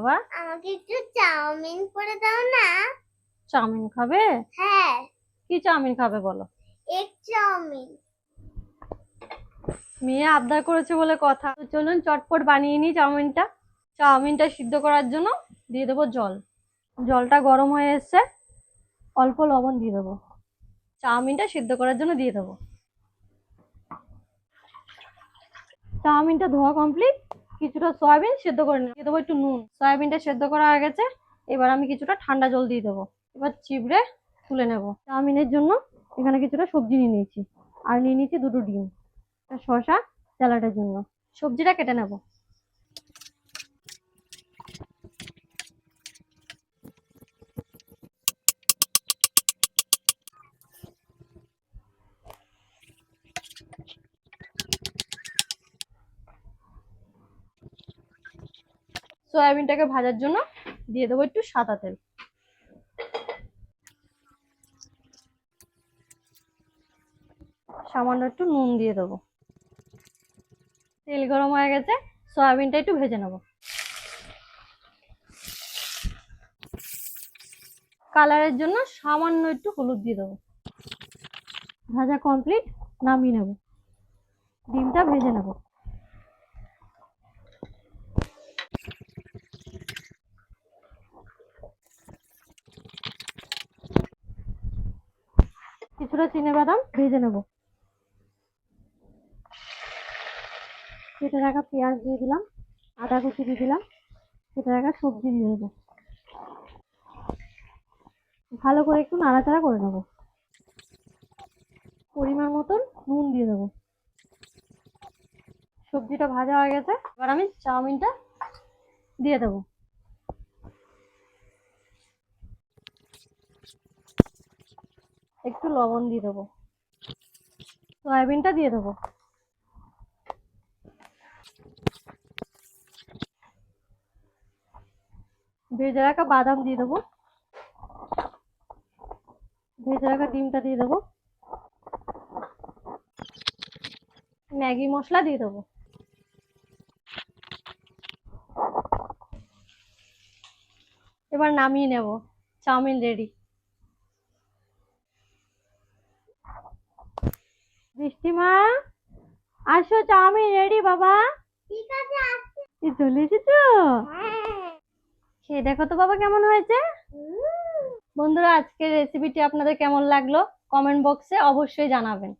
বাবা? আমাকে একটু চাউমিন করে দাও না। চাউমিন খাবে? হ্যাঁ। কি চাউমিন খাবে বলো? Egg chow mein. মেয়ে আবদার করেছে বলে কথা। তো চলুন চটপট বানিয়ে নিই চাউমিনটা। চাউমিনটা সিদ্ধ করার জন্য দিয়ে দেবো জল। জলটা গরম হয়ে এসছে, অল্প লবণ দিয়ে দেবো। চাউমিনটা সিদ্ধ করার জন্য দিয়ে দেবো। চাউমিনটা ধোয়া কমপ্লিট। কিছুটা সয়াবিন সেদ্ধ করে নিয়ে দিয়ে দেবো একটু নুন। সয়াবিনটা সেদ্ধ করা হয়ে গেছে, এবার আমি কিছুটা ঠান্ডা জল দিয়ে দেবো। এবার চিবড়ে তুলে নেব। চাউমিনের জন্য এখানে কিছুটা সবজি নিয়ে নিয়েছি, আর নিয়ে নিয়েছি দুটো ডিম, একটা শসা স্যালাডের জন্য। সবজিটা কেটে নেব। সয়াবিনটাকে ভাজার জন্য দিয়ে দেবো একটু সাদা তেল। সামান্য একটু নুন দিয়ে দেবো। তেল গরম হয়ে গেছে, সয়াবিনটা একটু ভেজে নেব। কালারের জন্য সামান্য একটু হলুদ দিয়ে দেবো। ভাজা কমপ্লিট, নামিয়ে নেব। ডিমটা ভেজে নেব। কিছুটা চিনেবাদাম ভেজে নেব। কেটে রাখা পেঁয়াজ দিয়ে দিলাম, আদা কুচি দিয়ে দিলাম, কেটে রাখা সবজি দিয়ে দেবো। ভালো করে একটু নাড়াচাড়া করে নেব। পরিমাণ মতন নুন দিয়ে দেবো। সবজিটা ভাজা হয়ে গেছে, এবার আমি চাউমিনটা দিয়ে দেবো। একটু লবণ দিয়ে দেবো। সয়াবিনটা দিয়ে দেবো। ভেজে রাখা বাদাম দিয়ে দেবো। ভেজে রাখা ডিমটা দিয়ে দেবো। ম্যাগি মশলা দিয়ে দেবো। এবার নামিয়ে নেব। Chowmein ready. বৃষ্টিমা, আসো, চাউমিন রেডি বাবা। ঠিক আছে, আসছি। চলে এসেছো? হ্যাঁ। খেয়ে দেখো তো বাবা কেমন হয়েছে। বন্ধুরা, আজকের রেসিপিটি আপনাদের কেমন লাগলো কমেন্ট বক্সে অবশ্যই জানাবেন।